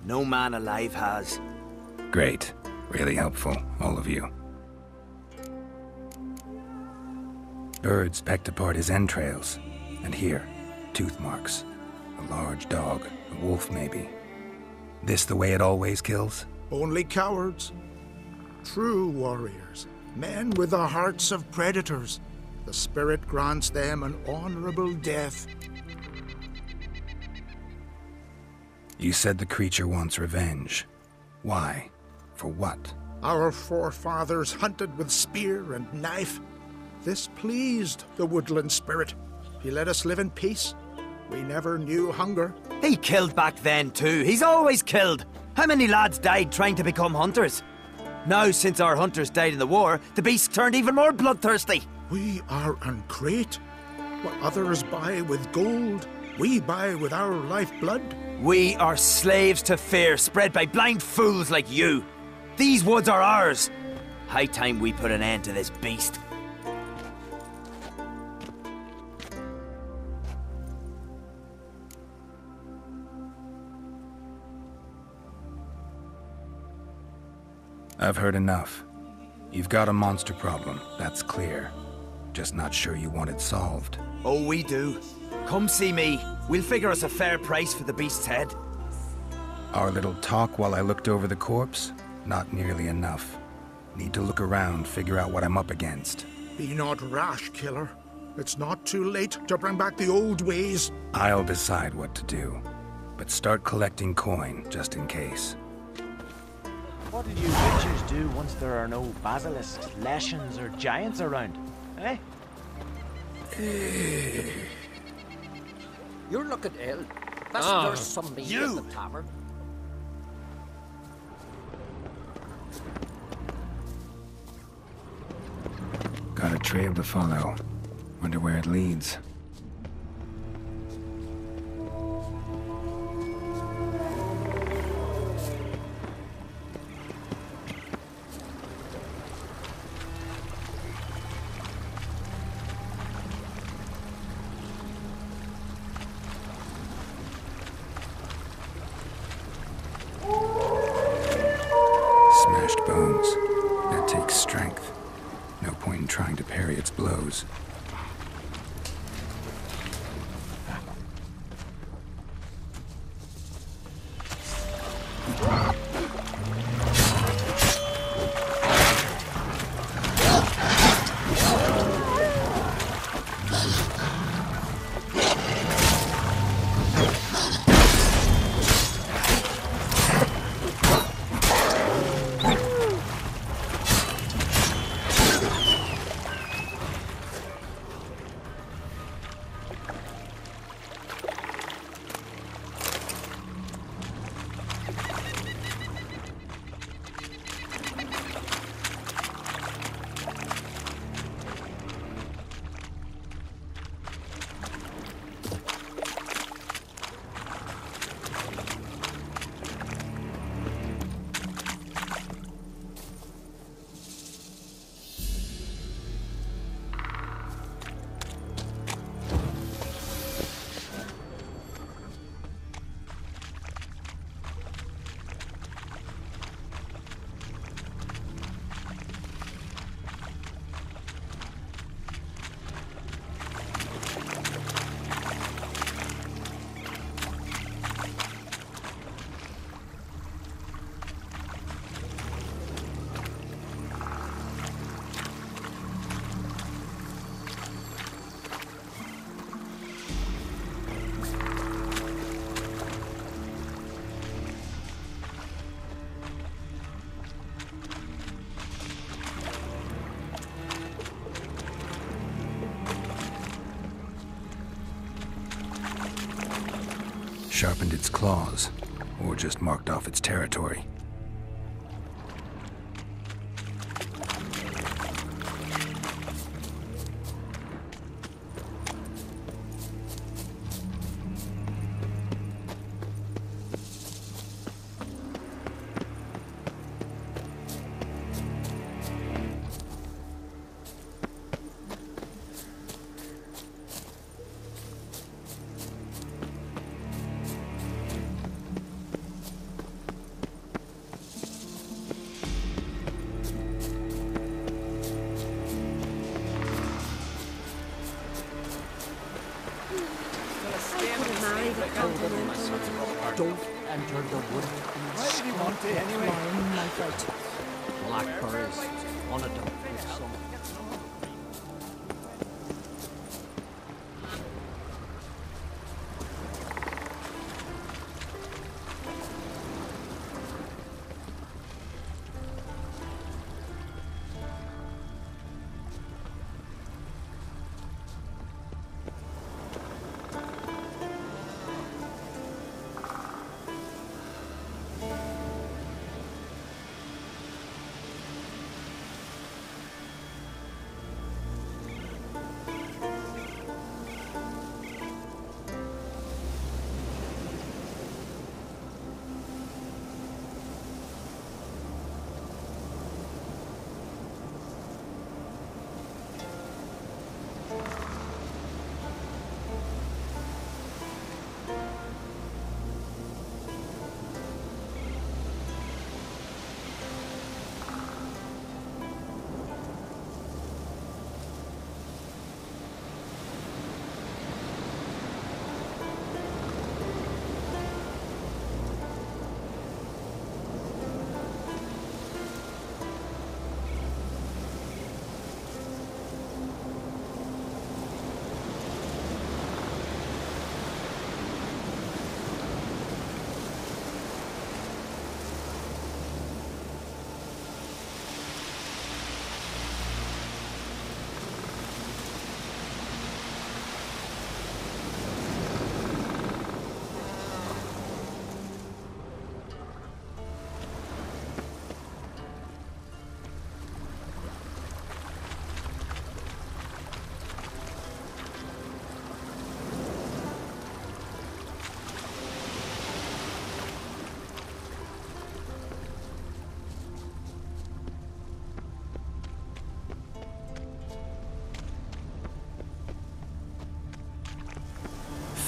No man alive has. Great. Really helpful, all of you. Birds pecked apart his entrails. And here, tooth marks. A large dog, a wolf maybe. This the way it always kills? Only cowards. True warriors. Men with the hearts of predators. The spirit grants them an honorable death. You said the creature wants revenge. Why? For what? Our forefathers hunted with spear and knife. This pleased the woodland spirit. He let us live in peace. We never knew hunger. He killed back then too. He's always killed. How many lads died trying to become hunters? Now, since our hunters died in the war, the beast turned even more bloodthirsty. We are uncrate. What others buy with gold, we buy with our lifeblood. We are slaves to fear, spread by blind fools like you. These woods are ours. High time we put an end to this beast. I've heard enough. You've got a monster problem, that's clear. Just not sure you want it solved. Oh, we do. Come see me. We'll figure us a fair price for the beast's head. Our little talk while I looked over the corpse? Not nearly enough. Need to look around, figure out what I'm up against. Be not rash, killer. It's not too late to bring back the old ways. I'll decide what to do. But start collecting coin, just in case. What did you witchers do once there are no basilisks, leshens, or giants around? Eh? You're looking ill. There's some meat in the tavern. Got a trail to follow. Wonder where it leads. Smashed bones. That takes strength. No point in trying to parry its blows. Sharpened its claws, or just marked off its territory. Don't enter the wood. Why did he want to anyway? Flying knife out. Blackbird is one of them with some.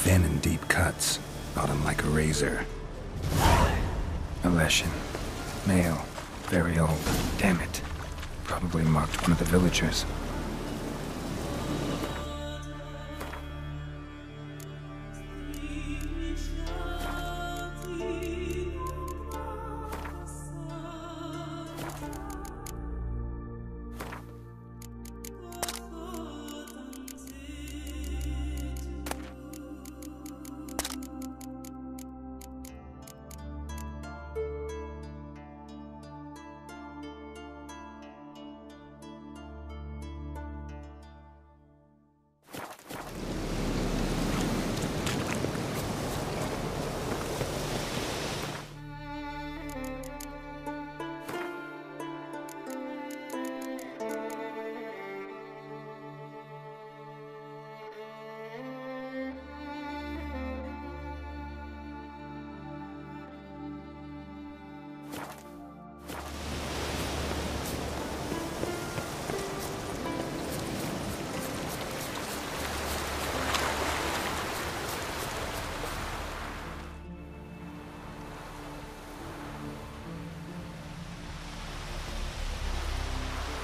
Thin and deep cuts, bottom like a razor. A Leshen. Male. Very old. Damn it. Probably marked one of the villagers.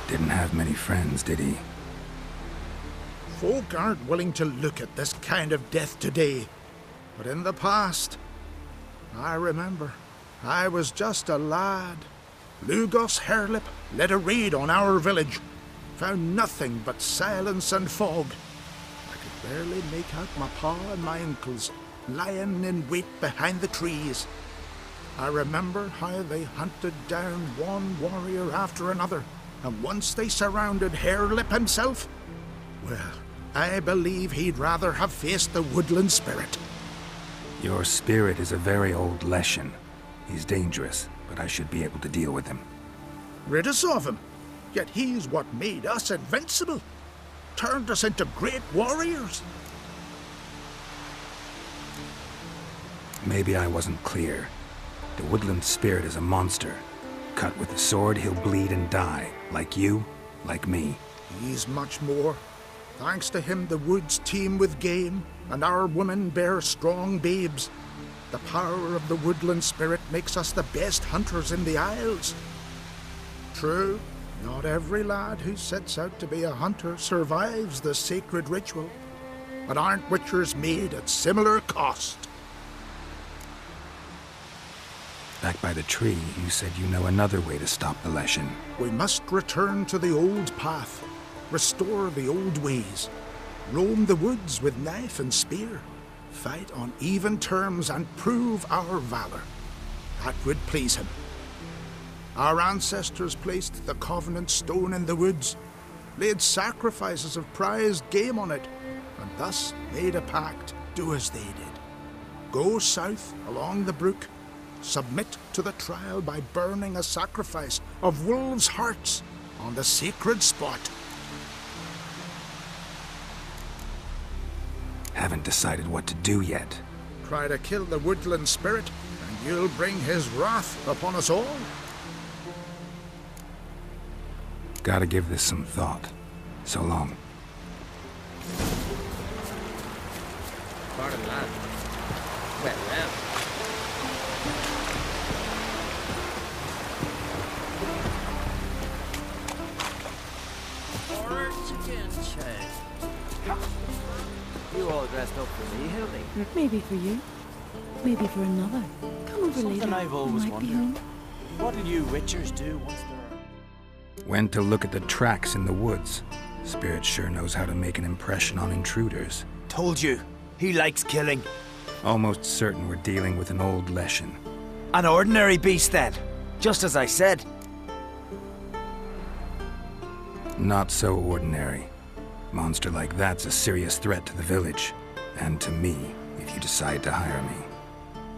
Didn't have many friends, did he? Folk aren't willing to look at this kind of death today. But in the past, I remember, I was just a lad. Lugos Hairlip led a raid on our village. Found nothing but silence and fog. I could barely make out my pa and my uncles lying in wait behind the trees. I remember how they hunted down one warrior after another, and once they surrounded Hairlip himself, well, I believe he'd rather have faced the woodland spirit. Your spirit is a very old Leshen. He's dangerous, but I should be able to deal with him. Rid us of him, yet he's what made us invincible. Turned us into great warriors. Maybe I wasn't clear. The woodland spirit is a monster. Cut with a sword, he'll bleed and die. Like you, like me. He's much more. Thanks to him, the woods teem with game, and our women bear strong babes. The power of the woodland spirit makes us the best hunters in the Isles. True, not every lad who sets out to be a hunter survives the sacred ritual, but aren't witchers made at similar cost? Back by the tree, you said you know another way to stop the Leshen. We must return to the old path, restore the old ways, roam the woods with knife and spear, fight on even terms and prove our valor. That would please him. Our ancestors placed the Covenant Stone in the woods, laid sacrifices of prized game on it, and thus made a pact, do as they did. Go south along the brook, submit to the trial by burning a sacrifice of wolves' hearts on the sacred spot. Haven't decided what to do yet. Try to kill the woodland spirit, and you'll bring his wrath upon us all. Gotta give this some thought. So long. Pardon, lad. Well, well. Words again, child. You all dressed up for me, Hildy? Maybe for you. Maybe for another. Come over Something later. I've always You might be wondered. home. What do you witchers do once there Went to look at the tracks in the woods. Spirit sure knows how to make an impression on intruders. Told you, he likes killing. Almost certain we're dealing with an old Leshen. An ordinary beast then, just as I said. Not so ordinary. Monster like that's a serious threat to the village. And to me, if you decide to hire me.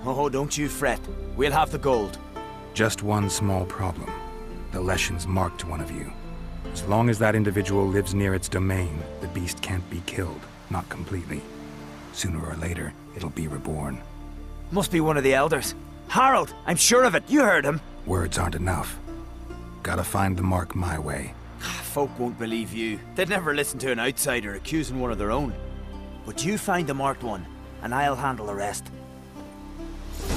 Oh, don't you fret. We'll have the gold. Just one small problem. The Leshen's marked one of you. As long as that individual lives near its domain, the beast can't be killed. Not completely. Sooner or later, it'll be reborn. Must be one of the elders. Harold, I'm sure of it. You heard him. Words aren't enough. Gotta find the mark my way. Folk won't believe you. They'd never listen to an outsider accusing one of their own. But you find the marked one, and I'll handle the rest.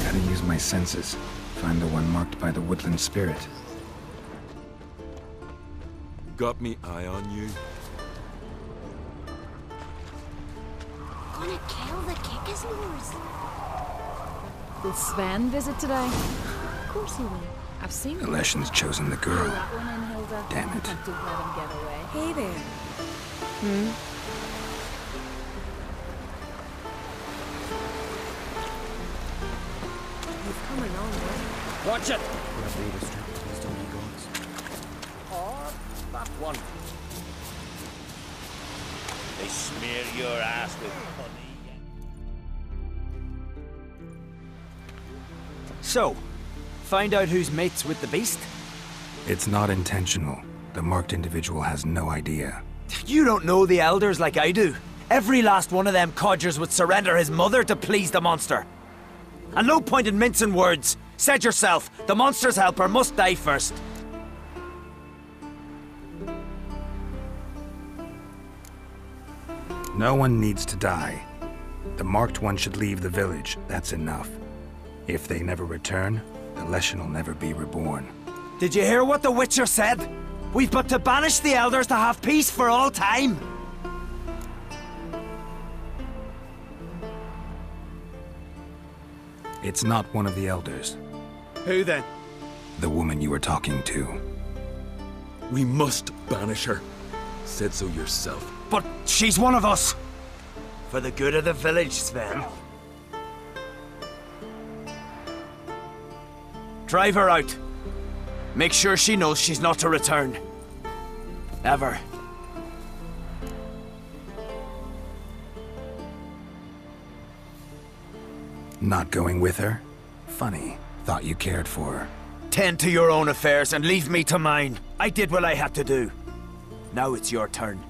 Gotta use my senses. Find the one marked by the woodland spirit. Got me eye on you. Gonna kill the kickers. Will Sven visit today? Of course he will. I've seen The him. Leshen's chosen the girl. That one in, Hilda. Damn it. Don't let him get away. Hey there. He's coming on, boy. Watch it! Probably distracted by stony gods. Or that one. They smear your ass with honey. So, find out who's mates with the beast? It's not intentional. The marked individual has no idea. You don't know the elders like I do. Every last one of them codgers would surrender his mother to please the monster. And no point in mincing words. Said yourself, the monster's helper must die first. No one needs to die. The marked one should leave the village. That's enough. If they never return, the Leshen will never be reborn. Did you hear what the Witcher said? We've but to banish the elders to have peace for all time. It's not one of the elders. Who then? The woman you were talking to. We must banish her. Said so yourself. But she's one of us. For the good of the village, Sven. Drive her out. Make sure she knows she's not to return. Ever. Not going with her? Funny. Thought you cared for her. Tend to your own affairs and leave me to mine. I did what I had to do. Now it's your turn.